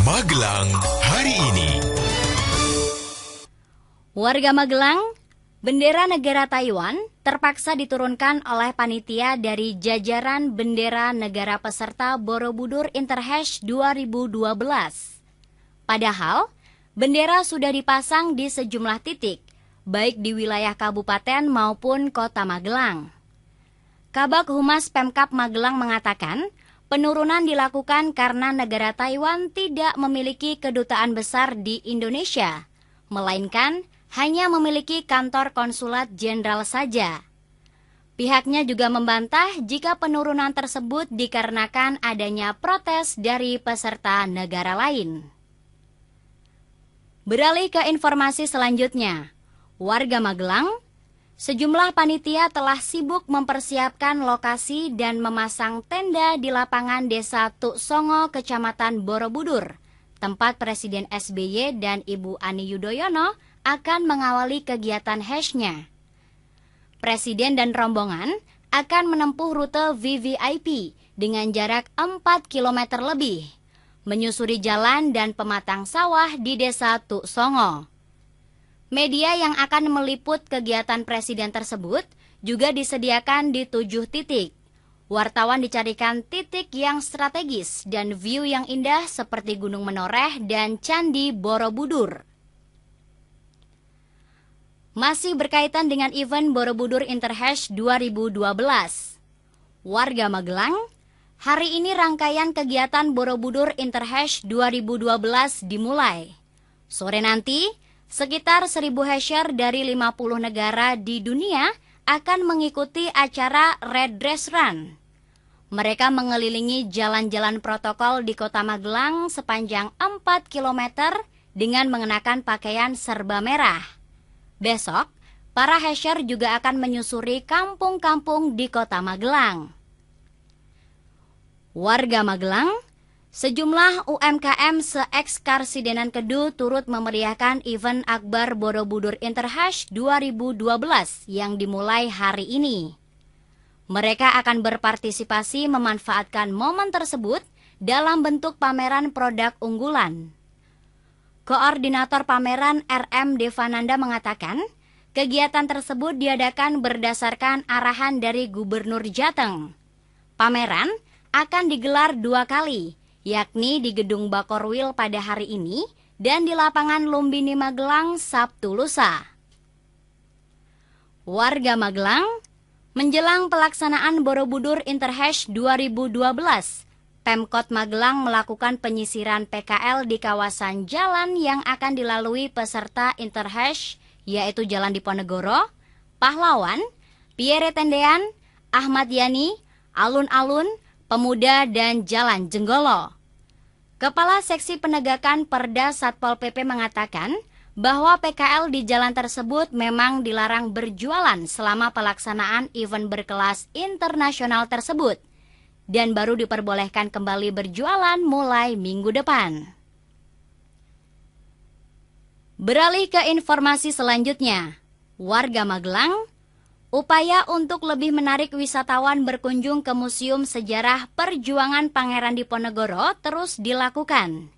Magelang hari ini. Warga Magelang, bendera negara Taiwan terpaksa diturunkan oleh panitia dari jajaran bendera negara peserta Borobudur Interhash 2012. Padahal, bendera sudah dipasang di sejumlah titik, baik di wilayah kabupaten maupun kota Magelang. Kabag Humas Pemkab Magelang mengatakan, penurunan dilakukan karena negara Taiwan tidak memiliki kedutaan besar di Indonesia, melainkan hanya memiliki kantor konsulat jenderal saja. Pihaknya juga membantah jika penurunan tersebut dikarenakan adanya protes dari peserta negara lain. Beralih ke informasi selanjutnya, warga Magelang, sejumlah panitia telah sibuk mempersiapkan lokasi dan memasang tenda di lapangan Desa Tuk Songo, Kecamatan Borobudur, tempat Presiden SBY dan Ibu Ani Yudhoyono akan mengawali kegiatan HASH-nya. Presiden dan rombongan akan menempuh rute VVIP dengan jarak 4 km lebih, menyusuri jalan dan pematang sawah di Desa Tuk Songo. Media yang akan meliput kegiatan Presiden tersebut juga disediakan di 7 titik. Wartawan dicarikan titik yang strategis dan view yang indah seperti Gunung Menoreh dan Candi Borobudur. Masih berkaitan dengan event Borobudur Interhash 2012. Warga Magelang, hari ini rangkaian kegiatan Borobudur Interhash 2012 dimulai. Sore nanti, sekitar 1.000 hasher dari 50 negara di dunia akan mengikuti acara Red Dress Run. Mereka mengelilingi jalan-jalan protokol di kota Magelang sepanjang 4 km dengan mengenakan pakaian serba merah. Besok, para hasher juga akan menyusuri kampung-kampung di kota Magelang. Warga Magelang, sejumlah UMKM se-eks-Karsidenan Kedu turut memeriahkan event Akbar Borobudur Interhash 2012 yang dimulai hari ini. Mereka akan berpartisipasi memanfaatkan momen tersebut dalam bentuk pameran produk unggulan. Koordinator pameran RM Devananda mengatakan, kegiatan tersebut diadakan berdasarkan arahan dari Gubernur Jateng. Pameran akan digelar 2 kali, yakni di Gedung Bakorwil pada hari ini dan di Lapangan Lumbini Magelang Sabtu lusa. Warga Magelang, menjelang pelaksanaan Borobudur Interhash 2012, Pemkot Magelang melakukan penyisiran PKL di kawasan jalan yang akan dilalui peserta Interhash, yaitu Jalan Diponegoro, Pahlawan, Pierre Tendean, Ahmad Yani, Alun-Alun, Pemuda, dan Jalan Jenggolo. Kepala Seksi Penegakan Perda Satpol PP mengatakan bahwa PKL di jalan tersebut memang dilarang berjualan selama pelaksanaan event berkelas internasional tersebut dan baru diperbolehkan kembali berjualan mulai minggu depan. Beralih ke informasi selanjutnya, warga Magelang, upaya untuk lebih menarik wisatawan berkunjung ke Museum Sejarah Perjuangan Pangeran Diponegoro terus dilakukan.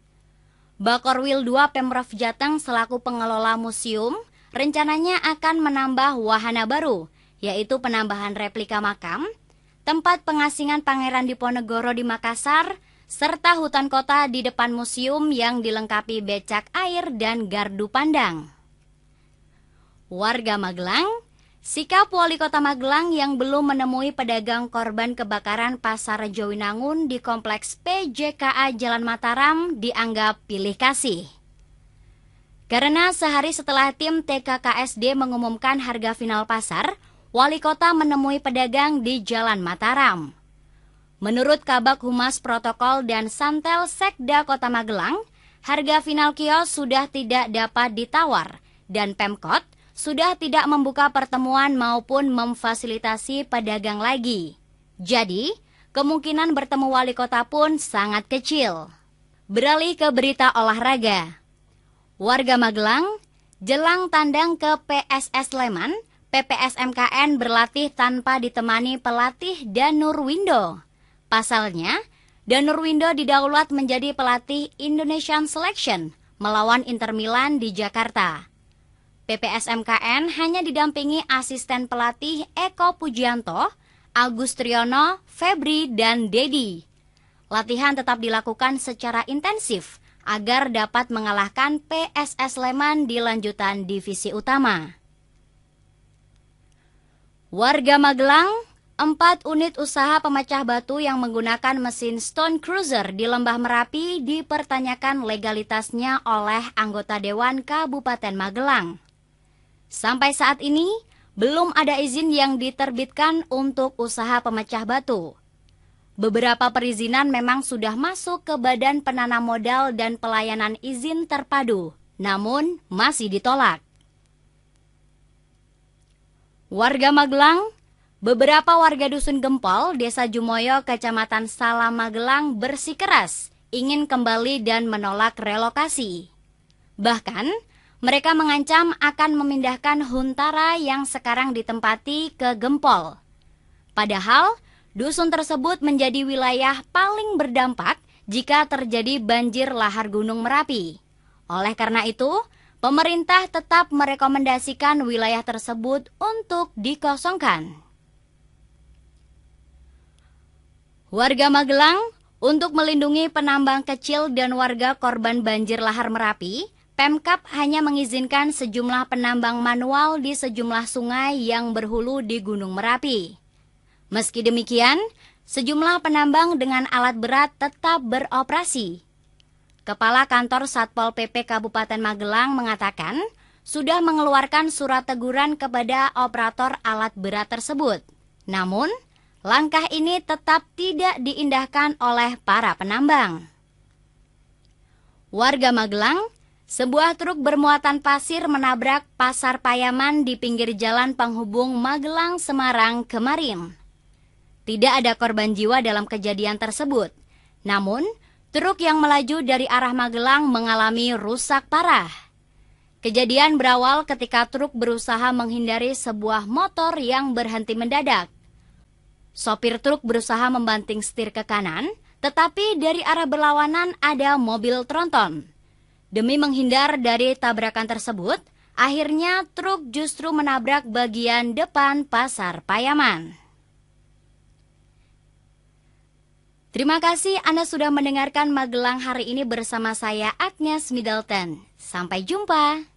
Bakorwil 2 Pemprov Jateng selaku pengelola museum rencananya akan menambah wahana baru, yaitu penambahan replika makam, tempat pengasingan Pangeran Diponegoro di Makassar, serta hutan kota di depan museum yang dilengkapi becak air dan gardu pandang. Warga Magelang, sikap Wali Kota Magelang yang belum menemui pedagang korban kebakaran Pasar Jowinangun di Kompleks PJKA Jalan Mataram dianggap pilih kasih. Karena sehari setelah tim TKKSD mengumumkan harga final pasar, Wali Kota menemui pedagang di Jalan Mataram. Menurut Kabag Humas Protokol dan Santel Sekda Kota Magelang, harga final kios sudah tidak dapat ditawar dan Pemkot sudah tidak membuka pertemuan maupun memfasilitasi pedagang lagi. Jadi, kemungkinan bertemu Wali Kota pun sangat kecil. Beralih ke berita olahraga. Warga Magelang, jelang tandang ke PSS Sleman, PPSMKN berlatih tanpa ditemani pelatih Danur Windo. Pasalnya, Dan Nurwindo didaulat menjadi pelatih Indonesian Selection melawan Inter Milan di Jakarta. PPSMKN hanya didampingi asisten pelatih Eko Pujianto, Agus Triyono, Febri, dan Dedi. Latihan tetap dilakukan secara intensif agar dapat mengalahkan PSS Sleman di lanjutan divisi utama. Warga Magelang, 4 unit usaha pemecah batu yang menggunakan mesin Stone Cruiser di Lembah Merapi dipertanyakan legalitasnya oleh anggota Dewan Kabupaten Magelang. Sampai saat ini, belum ada izin yang diterbitkan untuk usaha pemecah batu. Beberapa perizinan memang sudah masuk ke Badan Penanam Modal dan Pelayanan Izin Terpadu, namun masih ditolak. Warga Magelang, beberapa warga Dusun Gempol, Desa Jumoyo, Kecamatan Salam Magelang bersikeras ingin kembali dan menolak relokasi. Bahkan, mereka mengancam akan memindahkan Huntara yang sekarang ditempati ke Gempol. Padahal, dusun tersebut menjadi wilayah paling berdampak jika terjadi banjir lahar Gunung Merapi. Oleh karena itu, pemerintah tetap merekomendasikan wilayah tersebut untuk dikosongkan. Warga Magelang, untuk melindungi penambang kecil dan warga korban banjir lahar Merapi, Pemkab hanya mengizinkan sejumlah penambang manual di sejumlah sungai yang berhulu di Gunung Merapi. Meski demikian, sejumlah penambang dengan alat berat tetap beroperasi. Kepala Kantor Satpol PP Kabupaten Magelang mengatakan sudah mengeluarkan surat teguran kepada operator alat berat tersebut. Namun, langkah ini tetap tidak diindahkan oleh para penambang. Warga Magelang, sebuah truk bermuatan pasir menabrak Pasar Payaman di pinggir jalan penghubung Magelang-Semarang kemarin. Tidak ada korban jiwa dalam kejadian tersebut. Namun, truk yang melaju dari arah Magelang mengalami rusak parah. Kejadian berawal ketika truk berusaha menghindari sebuah motor yang berhenti mendadak. Sopir truk berusaha membanting setir ke kanan, tetapi dari arah berlawanan ada mobil tronton. Demi menghindar dari tabrakan tersebut, akhirnya truk justru menabrak bagian depan Pasar Payaman. Terima kasih Anda sudah mendengarkan Magelang hari ini bersama saya Agnes Middleton. Sampai jumpa.